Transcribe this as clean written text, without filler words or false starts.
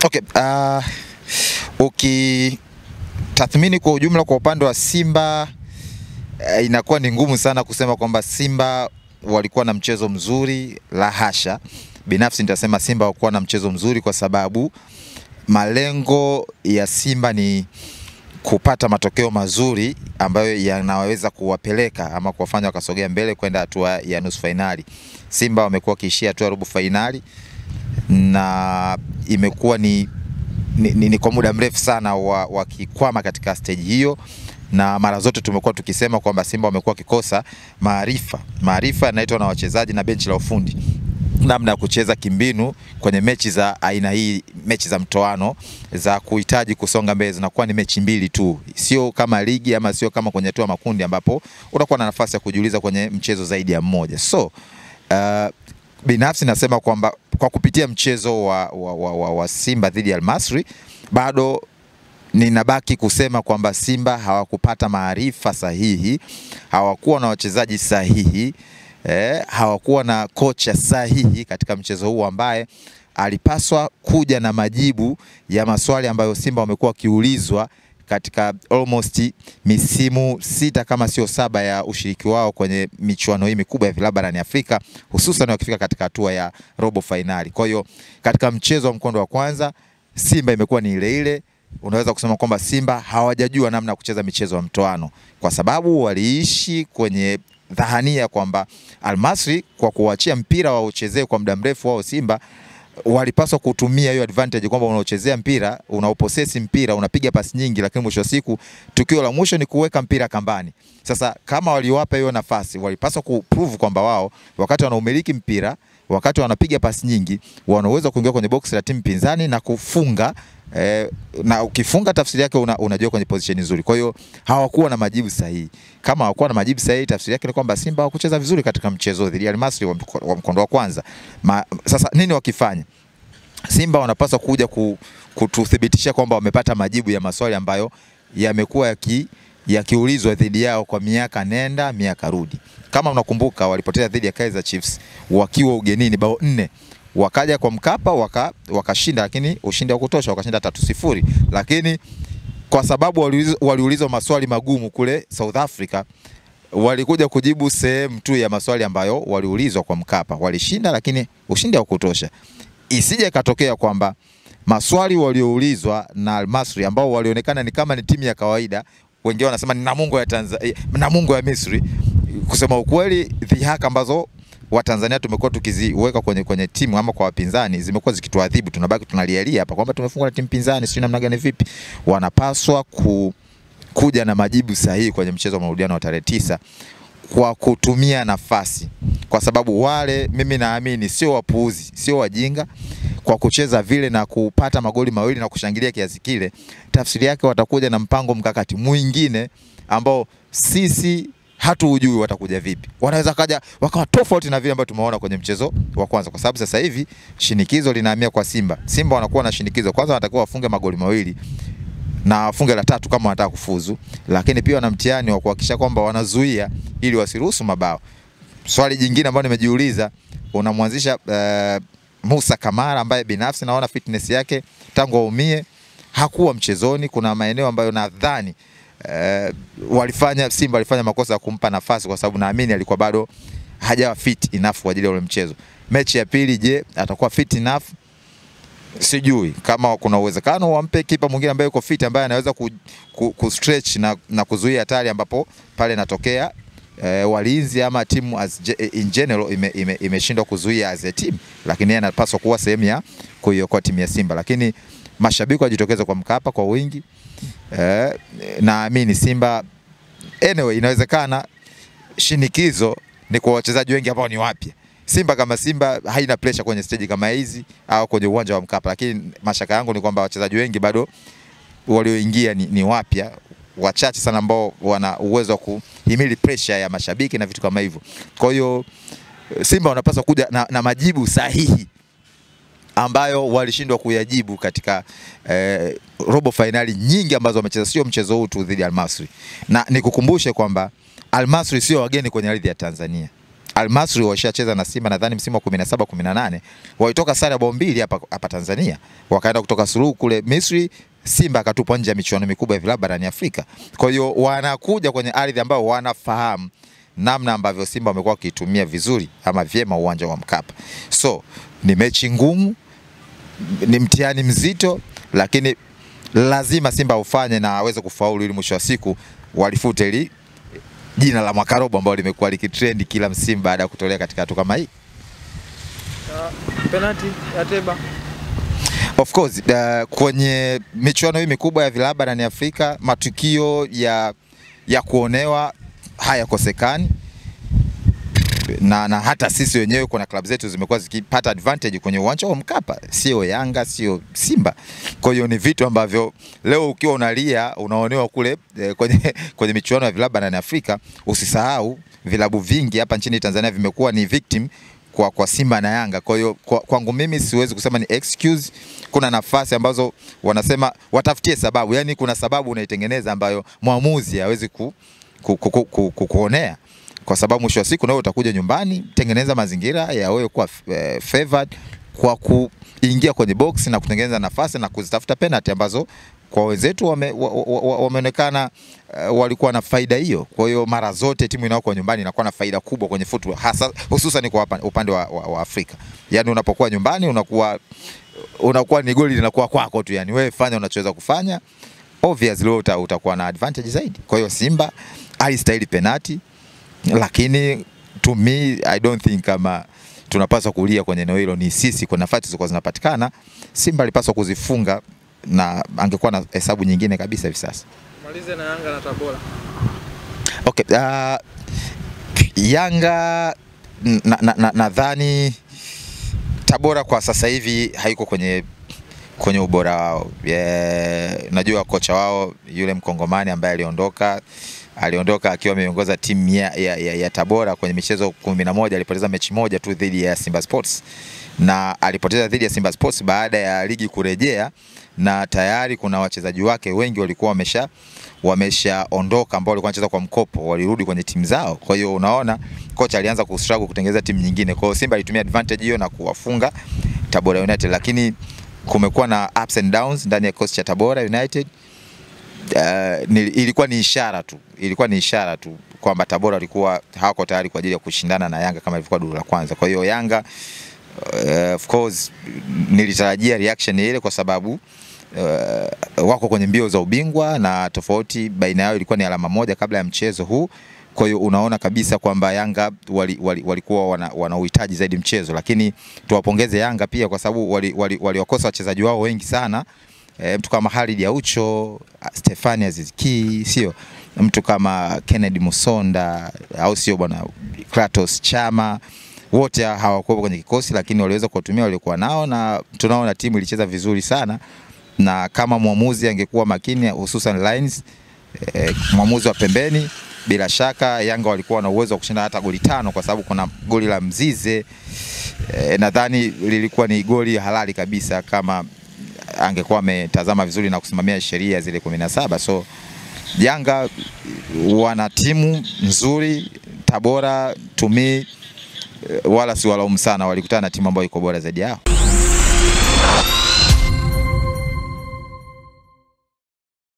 Okay, ukitathmini kwa ujumla kwa upande wa Simba, inakuwa ni ngumu sana kusema kwamba Simba walikuwa na mchezo mzuri, la hasha. Binafsi nitasema Simba walikuwa na mchezo mzuri kwa sababu malengo ya Simba ni kupata matokeo mazuri ambayo yanaweza kuwapeleka ama kuwafanya wakasogea mbele kwenda hatua ya nusu finali. Simba wamekuwa kiishia hatua robo finali na imekuwa ni kwa muda mrefu sana wakikwama katika stage hiyo, na mara zote tumekuwa tukisema kwamba Simba wamekuwa kikosa maarifa yanaitwa na wachezaji na benchi la ufundi, namna ya kucheza kimbinu kwenye mechi za aina hii, mechi za mtoano za kuhitaji kusonga mbele. Zinakuwa ni mechi mbili tu, sio kama ligi ama sio kama kwenye hatua makundi ambapo unakuwa na nafasi ya kujiuliza kwenye mchezo zaidi ya mmoja. So binafsi nasema kwamba kwa kupitia mchezo wa Simba dhidi ya Al-Masry, bado ninabaki kusema kwamba Simba hawakupata maarifa sahihi, hawakuwa na wachezaji sahihi, hawakuwa na kocha sahihi katika mchezo huu ambaye alipaswa kuja na majibu ya maswali ambayo Simba wamekuwa kiulizwa katika almost misimu 6 kama sio 7 ya ushiriki wao kwenye michuano hii mikubwa ya vilabu barani Afrika, hususan wakifika katika hatua ya robo finali. Kwa hiyo katika mchezo wa mkondo wa kwanza Simba imekuwa ni ile ile. Unaweza kusema kwamba Simba hawajajua namna ya kucheza michezo ya mtoano, kwa sababu waliishi kwenye dhahania kwamba Al-Masry kwa kuachia mpira wa uchezee kwa muda mrefu wao Simba walipaswa kutumia hiyo advantage kwamba unaochezea mpira, unaoposesi mpira, unapiga pasi nyingi, lakini mwisho wa siku tukio la mwisho ni kuweka mpira kambani. Sasa kama waliwapa hiyo nafasi, walipaswa kuprove kwamba wao wakati wanaumiliki mpira, wakati wanapiga pasi nyingi, wanaweza kuingia kwenye box la timu pinzani na kufunga. Na ukifunga tafsiri yake unajua kwenye position nzuri. Kwa hiyo hawakuwa na majibu sahihi. Kama hawakuwa na majibu sahihi, tafsiri yake ni kwamba Simba hawakucheza vizuri katika mchezo dhidi ya Al-Masry wa mkondo wa kwanza. Sasa nini wakifanya? Simba wanapaswa kuja kututhibitisha kwamba wamepata majibu ya maswali ambayo yamekuwa yakiulizwa dhidi yao kwa miaka nenda miaka rudi. Kama unakumbuka, walipoteza dhidi ya Kaizer Chiefs wakiwa ugenini bao 4. Wakaja kwa Mkapa wakashinda, lakini ushindi wa kutosha, wakashinda 3-0. Lakini kwa sababu waliulizwa maswali magumu kule South Africa, walikuja kujibu sehemu tu ya maswali ambayo waliulizwa kwa Mkapa. Walishinda, lakini ushindi wa kutosha. Isije katokea kwamba maswali walioulizwa na Al-Masry ambao walionekana ni kama ni timu ya kawaida, wengine wanasema ni Namungo ya Tanzania, Namungo ya Misri. Kusema ukweli, dhihaka ambazo Watanzania tumekuwa tukiziweka kwenye timu ama kwa wapinzani zimekuwa zikituadhibu. Tunabaki tunalialia hapa kwamba tumefungwa na timu pinzani, sio namna gani vipi. Wanapaswa kuja na majibu sahihi kwenye mchezo wa marudiano wa tarehe 9 kwa kutumia nafasi, kwa sababu wale, mimi naamini, sio wapuuzi, sio wajinga. Kwa kucheza vile na kupata magoli mawili na kushangilia kiasi kile, tafsiri yake watakuja na mpango mkakati mwingine ambao sisi hatuujui watakuja vipi. Wanaweza kaja wakawa tofauti na vile ambavyo tumeona kwenye mchezo wa kwanza, kwa sababu sasa hivi shinikizo linahamia kwa Simba. Simba wanakuwa na shinikizo, kwanza wanatakiwa wafunge magoli mawili na wafunge la 3 kama wanataka kufuzu, lakini pia wana mtihani wa kuhakikisha kwamba wanazuia ili wasiruhusu mabao. Swali jingine ambalo nimejiuliza, unamwanzisha Musa Kamara ambaye binafsi naona fitness yake tangu aumie hakuwa mchezoni. Kuna maeneo ambayo nadhani Simba walifanya makosa ya kumpa nafasi, kwa sababu naamini alikuwa bado hajawa fit enough kwa ajili ya ule mchezo. Mechi ya pili, je, atakuwa fit enough? Sijui. Kama kuna uwezekano wampe kipa mwingine ambaye yuko fit, ambaye anaweza ku-stretch na kuzuia hatari ambapo pale natokea walinzi ama timu in general imeshindwa kuzuia as a team, lakini yeye anapaswa kuwa sehemu ya kuiokoa timu ya Simba. Lakini mashabiki wajitokeza kwa Mkapa kwa wingi. Naamini Simba anyway, inawezekana shinikizo ni kwa wachezaji wengi ambao ni wapya. Simba kama Simba haina pressure kwenye stage kama hizi au kwenye uwanja wa Mkapa, lakini mashaka yangu ni kwamba wachezaji wengi bado walioingia ni wapya, wachache sana ambao wana uwezo wa kuhimili pressure ya mashabiki na vitu kama hivyo. Kwa hiyo Simba wanapaswa kuja na majibu sahihi ambayo walishindwa kuyajibu katika robo finali nyingi ambazo wamecheza, sio mchezo huu tu dhidi ya Al-Masry. Na nikukumbushe kwamba Al-Masry sio wageni kwenye ardhi ya Tanzania. Al-Masry washacheza na Simba nadhani msimu wa 17 18, walitoka sare ya bao 2 hapa Tanzania, wakaenda kutoka suluhu kule Misri, Simba akatupwa nje ya michuano mikubwa ya vilabu barani Afrika. Kwa hiyo wanakuja kwenye ardhi ambao wanafahamu namna ambavyo Simba wamekuwa wakitumia vizuri ama vyema uwanja wa Mkapa. So ni mechi ngumu, ni mtihani mzito, lakini lazima Simba ufanye na aweze kufaulu ili mwisho wa siku walifute ili jina la Mwakarobo ambalo limekuwa likitrend kila msimu baada ya kutolea katika hatua kama hii. Penalty ya Teba. Of course, kwenye michuano hii mikubwa ya vilabu barani Afrika matukio ya kuonewa hayakosekani. Na hata sisi wenyewe kuna club zetu zimekuwa zikipata advantage kwenye uwanja wa Mkapa, sio Yanga, sio Simba. Kwa hiyo ni vitu ambavyo leo ukiwa unalia unaonewa kule kwenye michuano ya vilabu barani Afrika, usisahau vilabu vingi hapa nchini Tanzania vimekuwa ni victim kwa Simba na Yanga. Kwa hiyo kwangu mimi siwezi kusema ni excuse. Kuna nafasi ambazo wanasema watafutie sababu, yani kuna sababu unaitengeneza ambayo muamuzi hawezi kuonea. Kwa sababu mwisho wa siku na wewe utakuja nyumbani, tengeneza mazingira ya wewe kuwa favored kwa kuingia kwenye box na kutengeneza nafasi na kuzitafuta penalty ambazo kwa wenzetu wameonekana walikuwa na faida hiyo. Kwa hiyo mara zote timu inayokuwa nyumbani inakuwa na faida kubwa kwenye football, hasa hususan kwa upande wa Afrika. Yaani unapokuwa nyumbani unakuwa ni goli linakuwa kwako tu, yani wewe fanya unachoweza kufanya, obviously utakuwa na advantage zaidi. Kwa hiyo Simba alistahili penalty, lakini to me I don't think kama tunapaswa kulia kwenye eneo hilo. Ni sisi kwa nafasi zilizokuwa zinapatikana, Simba alipaswa kuzifunga na angekuwa na hesabu nyingine kabisa hivi sasa. Malize na Yanga na Tabora. Okay, Yanga nadhani Tabora kwa sasa hivi haiko kwenye ubora wao. Najua kocha wao yule Mkongomani ambaye aliondoka akiwa ameongoza timu ya Tabora kwenye michezo 11, alipoteza mechi moja tu dhidi ya Simba Sports. Na alipoteza dhidi ya Simba Sports baada ya ligi kurejea, na tayari kuna wachezaji wake wengi walikuwa wameshaondoka ambao walikuwa wanacheza kwa mkopo, walirudi kwenye timu zao. Kwa hiyo unaona kocha alianza kustruggle kutengeneza timu nyingine. Kwa hiyo Simba alitumia advantage hiyo na kuwafunga Tabora United, lakini kumekuwa na ups and downs ndani ya coach cha Tabora United. Ilikuwa ni ishara tu kwamba Tabora walikuwa hawako tayari kwa ajili ya kushindana na Yanga kama ilivyokuwa duru la kwanza. Kwa hiyo Yanga of course nilitarajia reaction ile kwa sababu wako kwenye mbio za ubingwa na tofauti baina yao ilikuwa ni alama moja kabla ya mchezo huu. Kwa hiyo unaona kabisa kwamba Yanga walikuwa wana uhitaji zaidi mchezo, lakini tuwapongeze Yanga pia kwa sababu waliwakosa wachezaji wao wengi sana. Mtu kama Khalid Aucho, Stefani Aziz Ki, sio mtu kama Kennedy Musonda au sio bwana Kratos Chama, wote hawakuwa kwenye kikosi, lakini waliweza kutumia waliokuwa nao na tunaona timu ilicheza vizuri sana. Na kama muamuzi angekuwa makini, hususan lines, muamuzi wa pembeni, bila shaka Yanga walikuwa na uwezo wa kushinda hata goli 5 kwa sababu kuna goli la Mzize, nadhani lilikuwa ni goli halali kabisa kama angekuwa ametazama vizuri na kusimamia sheria zile 17. So Yanga wana timu nzuri. Tabora to me wala si walaumu sana, walikutana na timu ambayo iko bora zaidi yao.